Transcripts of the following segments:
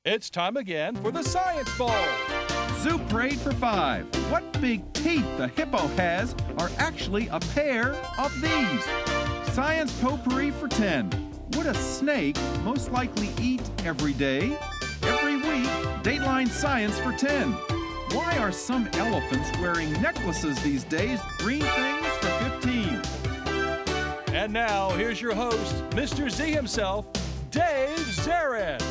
It's time again for the Science Bowl. Zoo Parade for 5. What big teeth the hippo has are actually a pair of these. Science Potpourri for 10. Would a snake most likely eat every day? Every week, Dateline Science for 10. Why are some elephants wearing necklaces these days? Green things for 15. And now, here's your host, Mr. Z himself, Dave Zarin.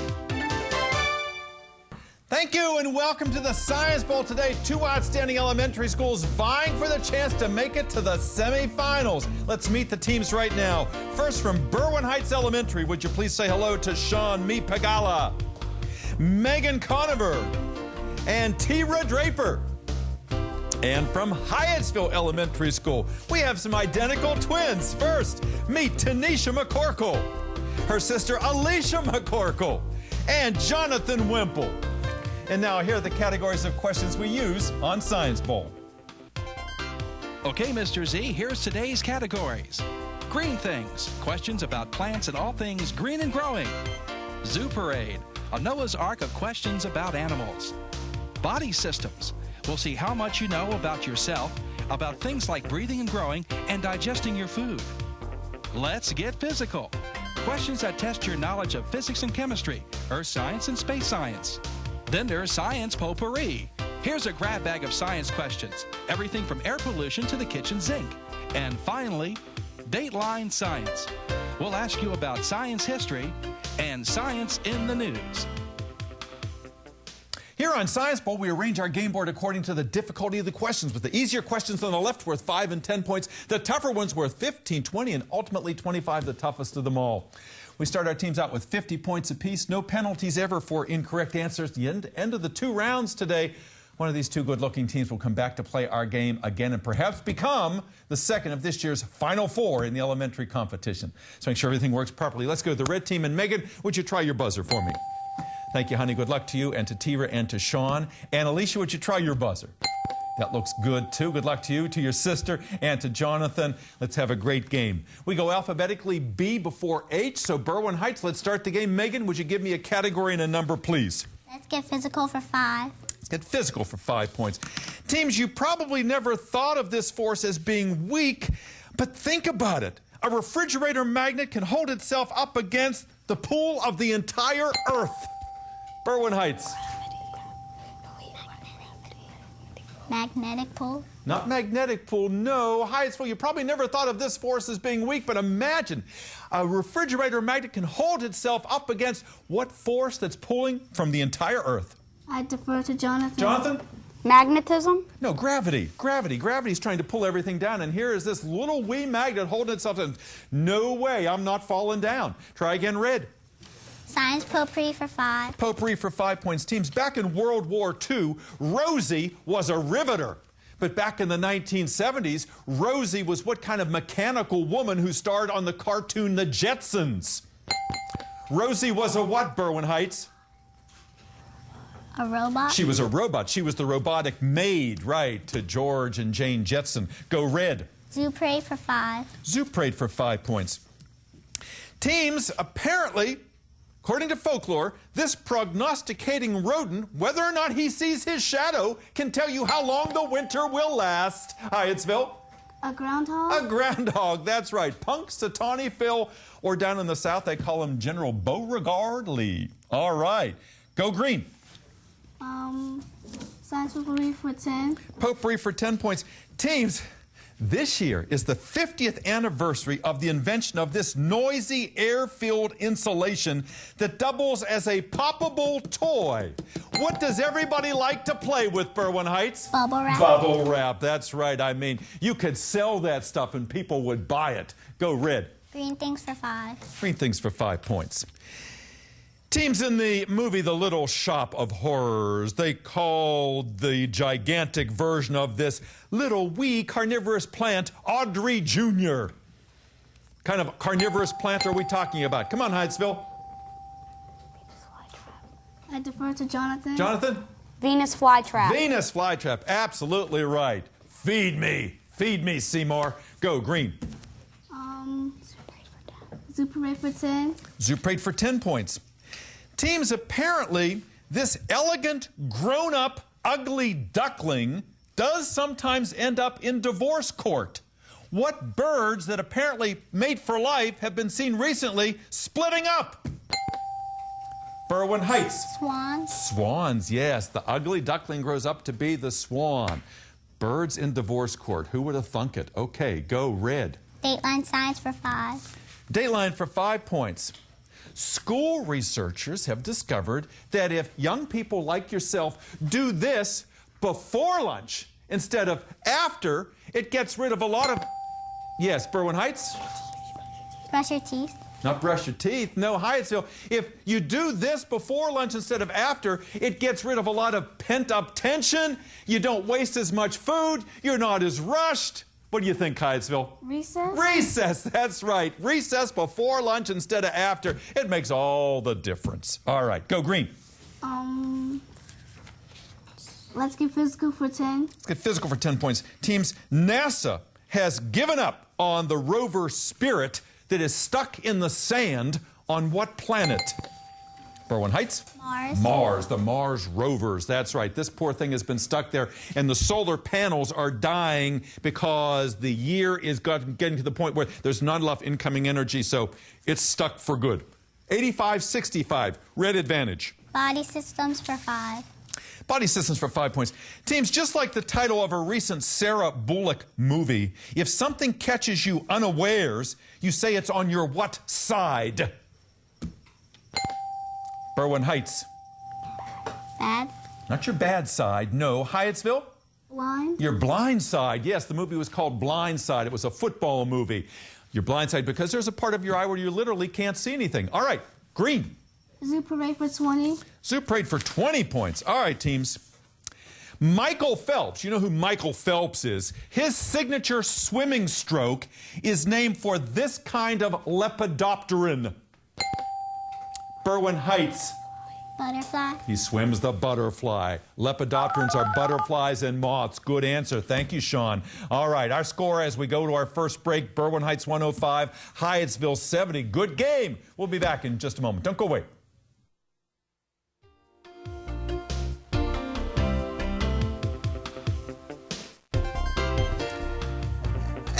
Thank you and welcome to the Science Bowl today. Two outstanding elementary schools vying for the chance to make it to the semifinals. Let's meet the teams right now. First from Berwyn Hgts Elementary, would you please say hello to Sean Pagala, Megan Conover, and Tira Draper. And from Hyattsville Elementary School, we have some identical twins. First, meet Tanisha McCorkle, her sister Alicia McCorkle, and Jonathan Wimple. And now here are the categories of questions we use on Science Bowl. Okay, Mr. Z, here's today's categories. Green things, questions about plants and all things green and growing. Zoo Parade, a Noah's Ark of questions about animals. Body systems, we'll see how much you know about yourself, about things like breathing and growing and digesting your food. Let's get physical. Questions that test your knowledge of physics and chemistry, earth science and space science. Then there's Science Potpourri. Here's a grab bag of science questions, everything from air pollution to the kitchen sink. And finally, Dateline Science. We'll ask you about science history and science in the news. Here on Science Bowl, we arrange our game board according to the difficulty of the questions, with the easier questions on the left worth 5 and 10 points, the tougher ones worth 15, 20, and ultimately 25, the toughest of them all. We start our teams out with 50 points apiece. No penalties ever for incorrect answers. The end of the 2 rounds today, one of these 2 good-looking teams will come back to play our game again and perhaps become the second of this year's Final 4 in the elementary competition. So make sure everything works properly. Let's go to the red team. And Megan, would you try your buzzer for me? Thank you, honey. Good luck to you and to Tira and to Sean. And Alicia, would you try your buzzer? That looks good, too. Good luck to you, to your sister, and to Jonathan. Let's have a great game. We go alphabetically B before H, so Berwyn Hgts, let's start the game. Megan, would you give me a category and a number, please? Let's get physical for 5. Let's get physical for 5 points. Teams, you probably never thought of this force as being weak, but think about it. A refrigerator magnet can hold itself up against the pull of the entire Earth. Berwyn Hgts. Magnetic pull? Not magnetic pull, no. Hyattsville, you probably never thought of this force as being weak, but imagine a refrigerator magnet can hold itself up against what force that's pulling from the entire Earth? I defer to Jonathan. Jonathan? Magnetism? No, gravity. Gravity. Gravity's trying to pull everything down, and here is this little wee magnet holding itself in. No way, I'm not falling down. Try again, red. Science Potpourri for 5. Potpourri for 5 points. Teams, back in World War II, Rosie was a riveter. But back in the 1970s, Rosie was what kind of mechanical woman who starred on the cartoon The Jetsons? Rosie was a what, Berwyn Hgts? A robot? She was a robot. She was the robotic maid, right, to George and Jane Jetson. Go red. Zoo Parade for 5. Zoo Parade for 5 points. Teams, apparently, according to folklore, this prognosticating rodent, whether or not he sees his shadow, can tell you how long the winter will last. Hyattsville? A groundhog? A groundhog, that's right. Punxsutawney Phil, or down in the South, they call him General Beauregard Lee. All right. Go green. Science Potpourri for 10. Potpourri for 10 points. Teams, this year is the 50th anniversary of the invention of this noisy air-filled insulation that doubles as a poppable toy. What does everybody like to play with, Berwyn Hgts? Bubble wrap. Bubble wrap, that's right. I mean, you could sell that stuff and people would buy it. Go red. Green things for 5. Green things for 5 points. Teams, in the movie The Little Shop of Horrors, they called the gigantic version of this little wee carnivorous plant Audrey Jr. Kind of carnivorous plant are we talking about? Come on, Hyattsville. I defer to Jonathan. Jonathan? Venus flytrap. Venus flytrap, absolutely right. Feed me, Seymour. Go green. Zoo Parade for 10. Zoo Parade for 10 points. Teams, apparently, this elegant, grown-up, ugly duckling does sometimes end up in divorce court. What birds that apparently mate for life have been seen recently splitting up? Berwyn Hgts. Swans. Swans, yes. The ugly duckling grows up to be the swan. Birds in divorce court. Who would have thunk it? Okay, go red. Dateline science for 5. Dateline for 5 points. School researchers have discovered that if young people like yourself do this before lunch instead of after, it gets rid of a lot of... Yes, Berwyn Hgts? Brush your teeth. Not brush your teeth. No, Hyattsville. If you do this before lunch instead of after, it gets rid of a lot of pent-up tension. You don't waste as much food. You're not as rushed. What do you think, Hyattsville? Recess? Recess, that's right. Recess before lunch instead of after. It makes all the difference. All right, go green. Let's get physical for 10. Let's get physical for 10 points. Teams, NASA has given up on the rover Spirit that is stuck in the sand on what planet? Berwyn Hgts? Mars. Mars, the Mars rovers. That's right. This poor thing has been stuck there, and the solar panels are dying because the year is getting to the point where there's not enough incoming energy, so it's stuck for good. 85-65, red advantage. Body systems for 5. Body systems for 5 points. Teams, just like the title of a recent Sarah Bullock movie, if something catches you unawares, you say it's on your what side? Berwyn Hgts. Bad. Not your bad side, no. Hyattsville? Blind. Your blind side. Yes, the movie was called Blind Side. It was a football movie. Your blind side because there's a part of your eye where you literally can't see anything. All right, green. Zoo parade for 20. Zoo parade for 20 points. All right, teams. Michael Phelps, you know who Michael Phelps is. His signature swimming stroke is named for this kind of lepidopteran. Berwyn Hgts. Butterfly. He swims the butterfly. Lepidopterans are butterflies and moths. Good answer. Thank you, Sean. All right, our score as we go to our first break, Berwyn Hgts 105, Hyattsville 70. Good game. We'll be back in just a moment. Don't go away.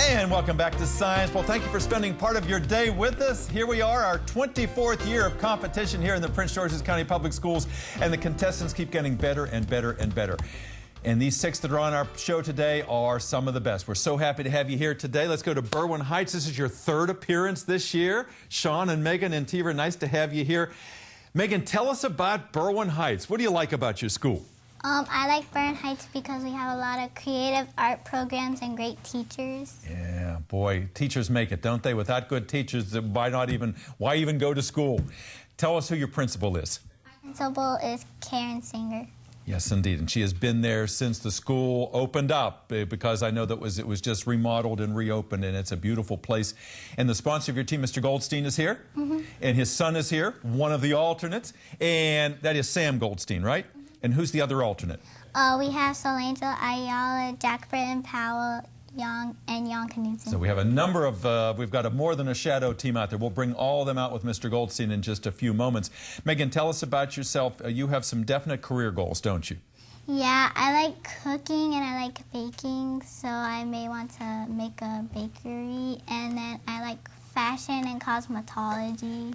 And welcome back to Science. Well, thank you for spending part of your day with us. Here we are, our 24th year of competition here in the Prince George's County Public Schools, and the contestants keep getting better and better and better. And these 6 that are on our show today are some of the best. We're so happy to have you here today. Let's go to Berwyn Hgts. This is your 3rd appearance this year. Sean and Megan and Tiva, nice to have you here. Megan, tell us about Berwyn Hgts. What do you like about your school? I like Berwyn Hgts because we have a lot of creative art programs and great teachers. Yeah, boy, teachers make it, don't they? Without good teachers, why even go to school? Tell us who your principal is. My principal is Karen Singer. Yes, indeed, and she has been there since the school opened up because I know that it was just remodeled and reopened, and it's a beautiful place. And the sponsor of your team, Mr. Goldstein, is here, and his son is here, one of the alternates, and that is Sam Goldstein, right? And who's the other alternate? We have Solangel, Ayala, Jack Britton, Powell, Young, and Young Knudsen. So we have a number of, we've got more than a shadow team out there. We'll bring all of them out with Mr. Goldstein in just a few moments. Megan, tell us about yourself. You have some definite career goals, don't you? Yeah, I like cooking and I like baking, so I may want to make a bakery. And then I like fashion and cosmetology.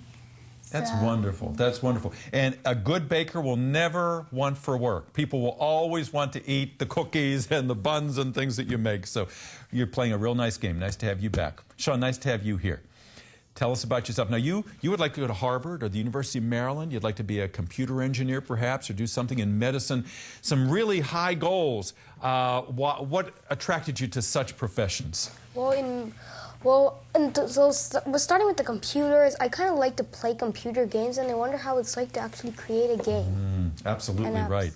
That's wonderful. That's wonderful. And a good baker will never want for work. People will always want to eat the cookies and the buns and things that you make. So you're playing a real nice game. Nice to have you back. Sean, nice to have you here. Tell us about yourself. Now, you would like to go to Harvard or the University of Maryland. You'd like to be a computer engineer, perhaps, or do something in medicine. Some really high goals. What attracted you to such professions? Starting with the computers, I kind of like to play computer games, and I wonder how it's like to actually create a game. Absolutely right.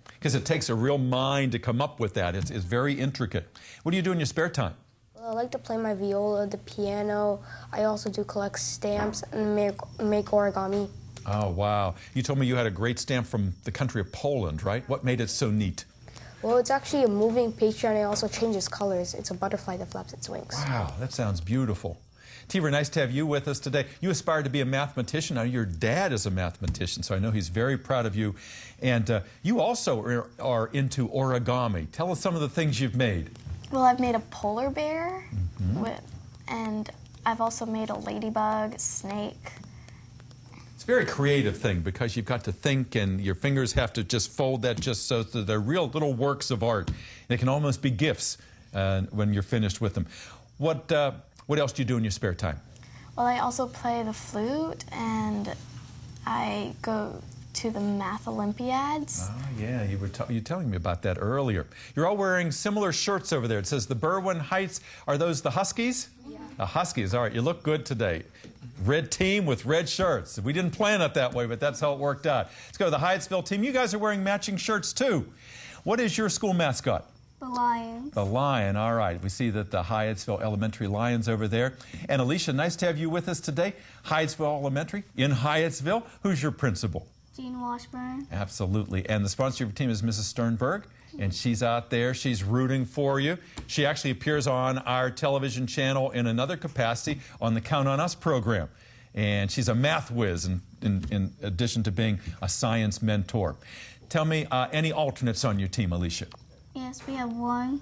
Because it takes a real mind to come up with that. It's very intricate. What do you do in your spare time? Well, I like to play my viola, the piano. I also do collect stamps and make origami. Oh, wow. You told me you had a great stamp from the country of Poland, right? What made it so neat? Well, it's actually a moving picture, and it also changes colors. It's a butterfly that flaps its wings. Wow, that sounds beautiful. Teaver, nice to have you with us today. You aspire to be a mathematician. Now, your dad is a mathematician, so I know he's very proud of you. And you also are into origami. Tell us some of the things you've made. Well, I've made a polar bear, and I've also made a ladybug, a snake. It's a very creative thing because you've got to think and your fingers have to just fold that just so that they're real little works of art. They can almost be gifts when you're finished with them. What else do you do in your spare time? Well, I also play the flute, and I go to the math Olympiads. Oh, yeah, you were telling me about that earlier. You're all wearing similar shirts over there. It says the Berwyn Hgts. Are those the Huskies? Yeah. The Huskies, all right. You look good today. Red team with red shirts. We didn't plan it that way, but that's how it worked out. Let's go to the Hyattsville team. You guys are wearing matching shirts, too. What is your school mascot? The lion. The lion, all right. We see that the Hyattsville Elementary Lions over there. And Alicia, nice to have you with us today. Hyattsville Elementary in Hyattsville. Who's your principal? Jean Washburn. Absolutely. And the sponsor of your team is Mrs. Sternberg. And she's out there. She's rooting for you. She actually appears on our television channel in another capacity on the Count on Us program. And she's a math whiz in addition to being a science mentor. Tell me, any alternates on your team, Alicia? Yes, we have one.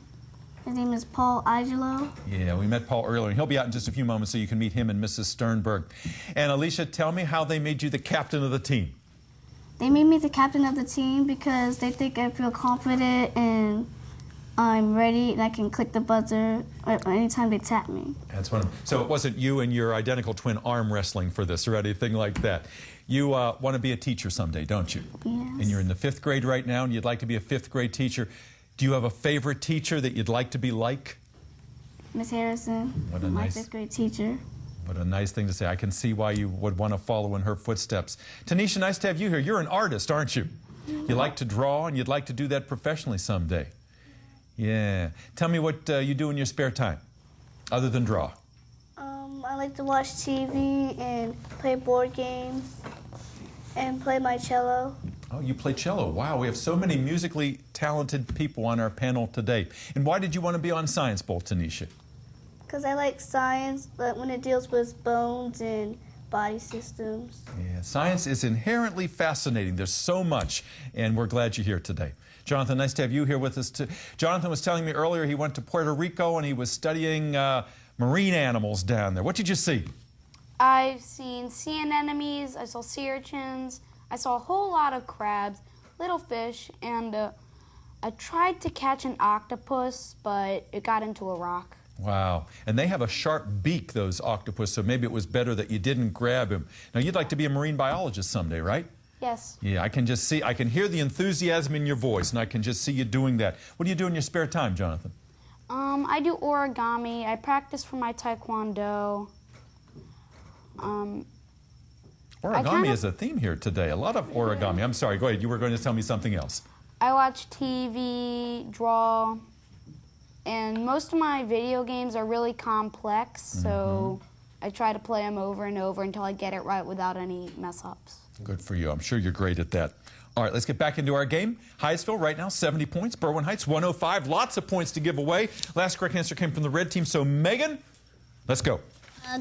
His name is Paul Igelo. Yeah, we met Paul earlier, and he'll be out in just a few moments so you can meet him and Mrs. Sternberg. And Alicia, tell me how they made you the captain of the team. They made me the captain of the team because they think I feel confident and I'm ready and I can click the buzzer anytime they tap me. That's one. So it wasn't you and your identical twin arm wrestling for this or anything like that. You want to be a teacher someday, don't you? Yes. And you're in the 5th grade right now, and you'd like to be a 5th grade teacher. Do you have a favorite teacher that you'd like to be like? Miss Harrison, my 5th grade teacher. What a nice thing to say. I can see why you would want to follow in her footsteps. Tanisha, nice to have you here. You're an artist, aren't you? You like to draw, and you'd like to do that professionally someday. Yeah. Tell me what you do in your spare time, other than draw. I like to watch TV and play board games and play my cello. Oh, you play cello. Wow, we have so many musically talented people on our panel today. And why did you want to be on Science Bowl, Tanisha? Because I like science, but when it deals with bones and body systems. Yeah, science is inherently fascinating. There's so much, and we're glad you're here today. Jonathan, nice to have you here with us too. Jonathan was telling me earlier he went to Puerto Rico and he was studying marine animals down there. What did you see? I've seen sea anemones, I saw sea urchins, I saw a whole lot of crabs, little fish, and I tried to catch an octopus, but it got into a rock. Wow. And they have a sharp beak, those octopus, so maybe it was better that you didn't grab him. Now, you'd like to be a marine biologist someday, right? Yes. Yeah, I can just see, I can hear the enthusiasm in your voice, and I can just see you doing that. What do you do in your spare time, Jonathan? I do origami. I practice for my taekwondo. Origami is a theme here today. A lot of origami. I'm sorry, go ahead. You were going to tell me something else. I watch TV, draw, and most of my video games are really complex, so I try to play them over and over until I get it right without any mess-ups. Good for you. I'm sure you're great at that. All right, let's get back into our game. Hyattsville right now, 70 points. Berwyn Hgts, 105. Lots of points to give away. Last correct answer came from the red team. So, Megan, let's go.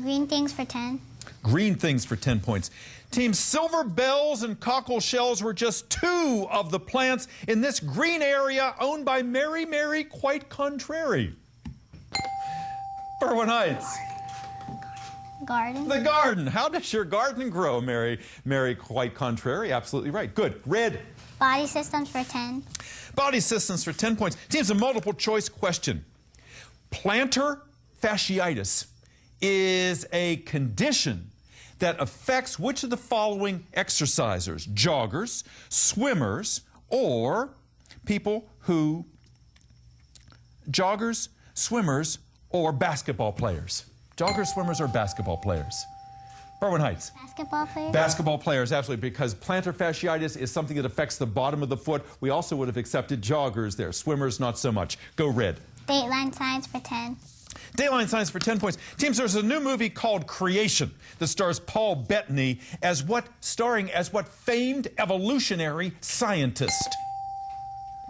Green things for 10. Green things for 10 points. Team Silver Bells and Cockle Shells were just 2 of the plants in this green area owned by Mary Mary Quite Contrary. Berwyn Hgts. Garden. The garden. How does your garden grow, Mary Quite Contrary? Absolutely right. Good. Red. Body systems for 10. Body systems for 10 points. Team's a multiple choice question. Plantar fasciitis is a condition that affects which of the following exercisers? Joggers, swimmers, or people who... Joggers, swimmers, or basketball players? Joggers, swimmers, or basketball players? Berwyn Hgts. Basketball players? Basketball players, absolutely, because plantar fasciitis is something that affects the bottom of the foot. We also would have accepted joggers there. Swimmers, not so much. Go red. Dateline science for 10. Dateline science for 10 points. Teams, there's a new movie called Creation that stars Paul Bettany starring as what famed evolutionary scientist?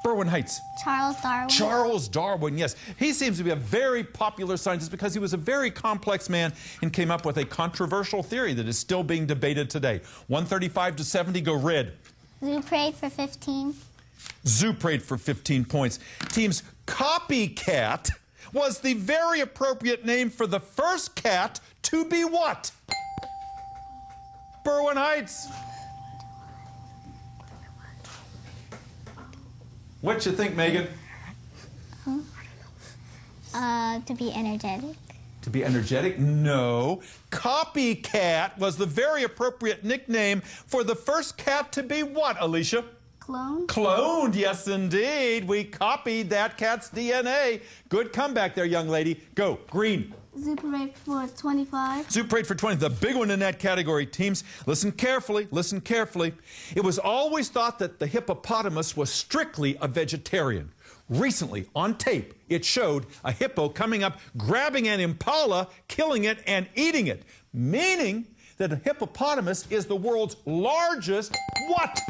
Berwyn Hgts. Charles Darwin. Charles Darwin, yes. He seems to be a very popular scientist because he was a very complex man and came up with a controversial theory that is still being debated today. 135 to 70, go red. Zoo Parade for 15. Zoo Parade for 15 points. Team's copycat was the very appropriate name for the first cat to be what? Berwyn Hgts. What you think, Megan? To be energetic. To be energetic? No. Copycat was the very appropriate nickname for the first cat to be what, Alicia? Clone. Cloned, yes indeed. We copied that cat's DNA. Good comeback there, young lady. Go, green. Zoo Parade for 25. Zoo Parade for 20, the big one in that category. Teams, listen carefully, listen carefully. It was always thought that the hippopotamus was strictly a vegetarian. Recently, on tape, it showed a hippo coming up, grabbing an impala, killing it, and eating it, meaning that a hippopotamus is the world's largest what?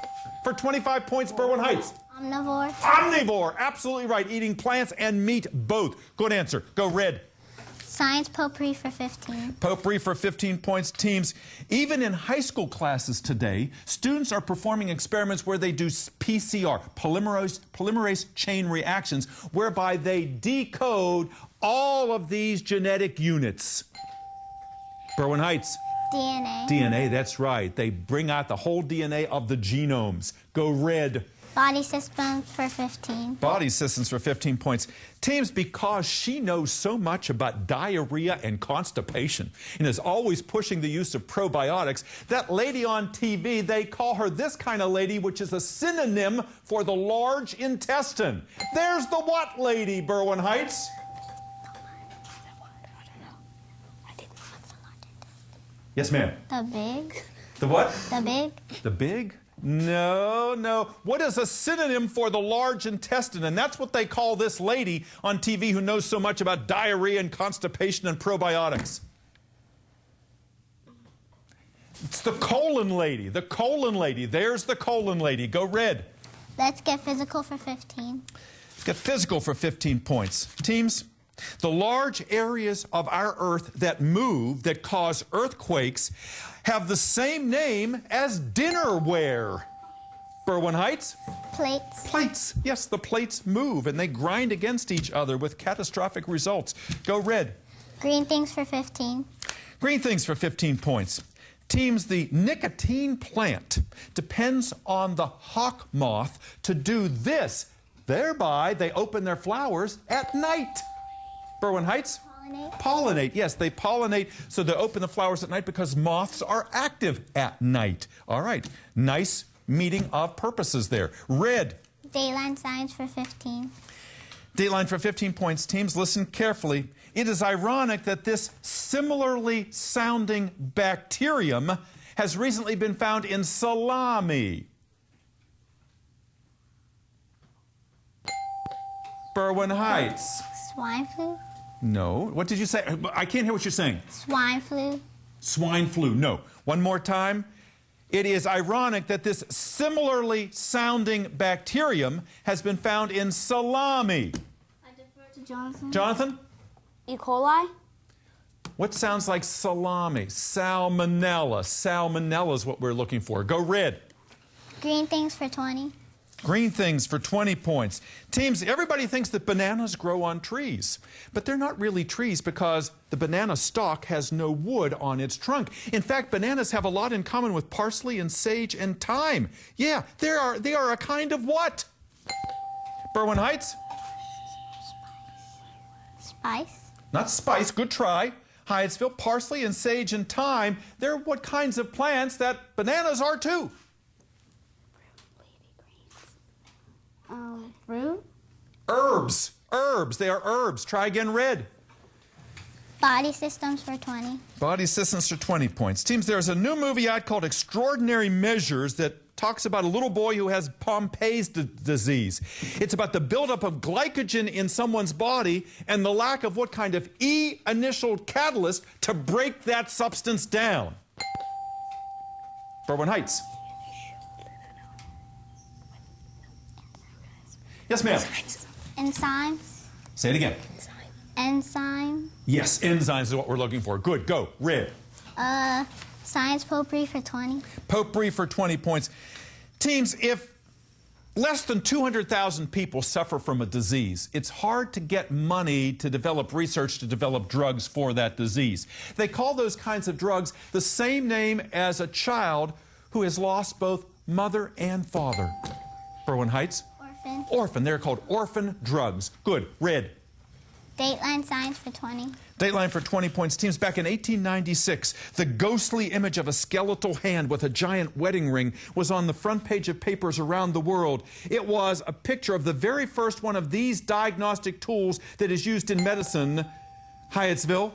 For 25 points, Berwyn Hgts. Omnivore. Omnivore, absolutely right, eating plants and meat both. Good answer. Go red. Science Potpourri for 15. Potpourri for 15 points. Teams, even in high school classes today, students are performing experiments where they do PCR, polymerase chain reactions, whereby they decode all of these genetic units. Berwyn Hgts. DNA. DNA, that's right. They bring out the whole DNA of the genomes. Go red. Body Systems for 15. Body Systems for 15 points. Teams, because she knows so much about diarrhea and constipation and is always pushing the use of probiotics, that lady on TV, they call her this kind of lady, which is a synonym for the large intestine. There's the what lady, Berwyn Hgts? Yes, ma'am. The big. The what? The big. The big? No, no. What is a synonym for the large intestine? And that's what they call this lady on TV who knows so much about diarrhea and constipation and probiotics. It's the colon lady. The colon lady. There's the colon lady. Go red. Let's get physical for 15. Let's get physical for 15 points. Teams, the large areas of our Earth that move, that cause earthquakes, have the same name as dinnerware. Berwyn Hgts? Plates. Plates. Yes, the plates move and they grind against each other with catastrophic results. Go red. Green things for 15. Green things for 15 points. Teams, the nicotine plant depends on the hawk moth to do this. Thereby, they open their flowers at night. Berwyn Hgts? Pollinate. Pollinate, yes, they pollinate, so they open the flowers at night because moths are active at night. All right, nice meeting of purposes there. Red. Dayline signs for 15. Dateline for 15 points. Teams, listen carefully. It is ironic that this similarly sounding bacterium has recently been found in salami. Berwyn Hgts. Swine flu. No. What did you say? I can't hear what you're saying. Swine flu. Swine flu. No. One more time. It is ironic that this similarly sounding bacterium has been found in salami. I defer to Jonathan. Jonathan? E. coli? What sounds like salami? Salmonella. Salmonella is what we're looking for. Go red. Green things for 20. Green things for 20 points. Teams, everybody thinks that bananas grow on trees, but they're not really trees because the banana stalk has no wood on its trunk. In fact, bananas have a lot in common with parsley and sage and thyme. Yeah, they are a kind of what? Berwyn Hgts? Spice. Not spice, good try. Hyattsville, parsley and sage and thyme, they're what kinds of plants that bananas are too. Fruit. Herbs. Herbs. They are herbs. Try again, red. Body systems for 20. Body systems for 20 points. Teams, there's a new movie out called Extraordinary Measures that talks about a little boy who has Pompeii's disease. It's about the buildup of glycogen in someone's body and the lack of what kind of E initial catalyst to break that substance down. Berwyn Hgts. Yes, ma'am. Enzymes. Say it again. Enzyme. Yes, enzymes is what we're looking for. Good, go. Red. Science potpourri for 20. Potpourri for 20 points. Teams, if less than 200,000 people suffer from a disease, it's hard to get money to develop research to develop drugs for that disease. They call those kinds of drugs the same name as a child who has lost both mother and father. Berwyn Hgts? Orphan. Orphan. They're called orphan drugs. Good. Red. Dateline science for 20. Dateline for 20 points. Teams, back in 1896, the ghostly image of a skeletal hand with a giant wedding ring was on the front page of papers around the world. It was a picture of the very first one of these diagnostic tools that is used in medicine. Hyattsville.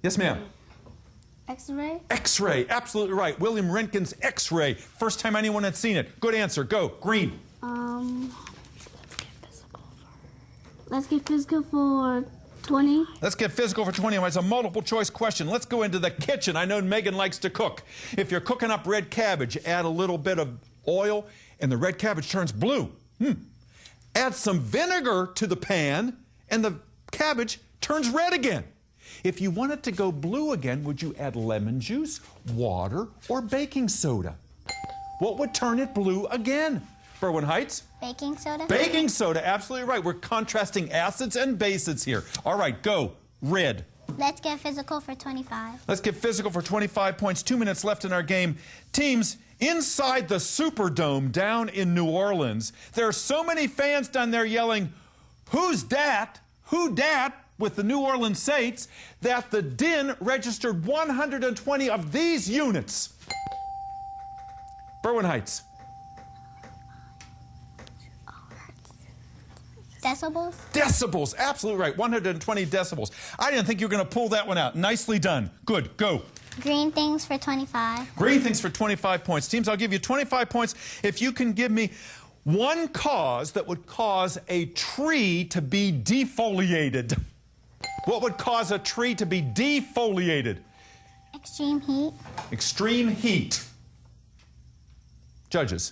Yes, ma'am. X-ray. X-ray, absolutely right. William Röntgen's X-ray. First time anyone had seen it. Good answer. Go. Green. Let's get physical for 20. Let's get physical for 20. It's a multiple choice question. Let's go into the kitchen. I know Megan likes to cook. If you're cooking up red cabbage, add a little bit of oil and the red cabbage turns blue. Add some vinegar to the pan and the cabbage turns red again. If you want it to go blue again, would you add lemon juice, water, or baking soda? What would turn it blue again? Berwyn Hgts? Baking soda. Baking soda, absolutely right. We're contrasting acids and bases here. All right, go. Red. Let's get physical for 25. Let's get physical for 25 points. 2 minutes left in our game. Teams, inside the Superdome down in New Orleans, there are so many fans down there yelling, "Who's dat? Who dat?" with the New Orleans Saints, that the DIN registered 120 of these units. Berwyn Hgts. Decibels? Decibels, absolutely right. 120 decibels. I didn't think you were going to pull that one out. Nicely done. Good, go. Green things for 25. Green things for 25 points. Teams, I'll give you 25 points if you can give me one cause that would cause a tree to be defoliated. What would cause a tree to be defoliated? Extreme heat. Extreme heat. Judges.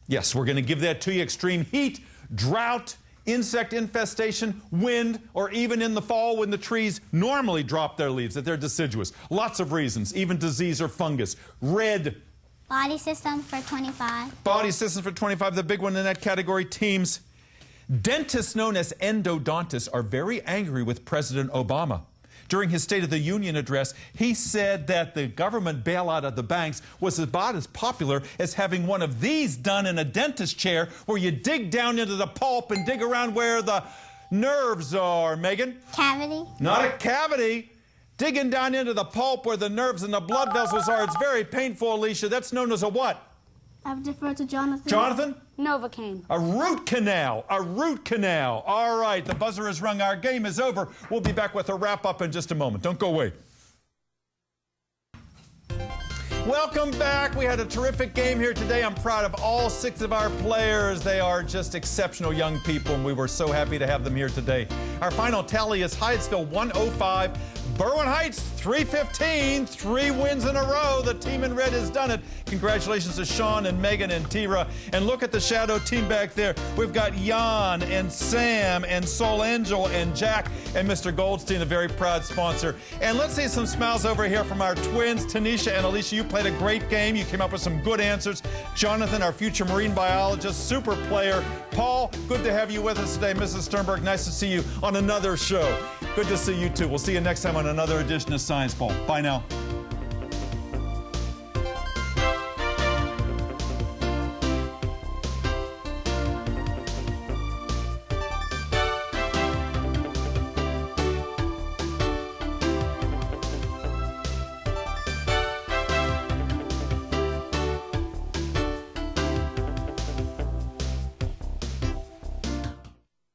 Yes, we're going to give that to you. Extreme heat, drought, insect infestation, wind, or even in the fall when the trees normally drop their leaves, that they're deciduous. Lots of reasons, even disease or fungus. Red. Body system for 25. Body systems for 25, the big one in that category. Teams. Dentists known as endodontists are very angry with President Obama. During his State of the Union address, he said that the government bailout of the banks was about as popular as having one of these done in a dentist chair where you dig down into the pulp and dig around where the nerves are. Megan? Cavity. Not a cavity. Digging down into the pulp where the nerves and the blood vessels are. It's very painful, Alicia. That's known as a what? I would defer to Jonathan. Jonathan? Novocaine. A root canal. A root canal. All right, the buzzer has rung. Our game is over. We'll be back with a wrap-up in just a moment. Don't go away. Welcome back. We had a terrific game here today. I'm proud of all 6 of our players. They are just exceptional young people, and we were so happy to have them here today. Our final tally is Hyattsville 105, Berwyn Hgts 315, 3 wins in a row. The team in red has done it. Congratulations to Sean and Megan and Tira. And look at the shadow team back there. We've got Jan and Sam and Soul Angel and Jack and Mr. Goldstein, a very proud sponsor. And let's see some smiles over here from our twins, Tanisha and Alicia. You played a great game. You came up with some good answers. Jonathan, our future marine biologist, super player. Paul, good to have you with us today. Mrs. Sternberg, nice to see you on another show. Good to see you too. We'll see you next time on another edition of Science Bowl. Bye now.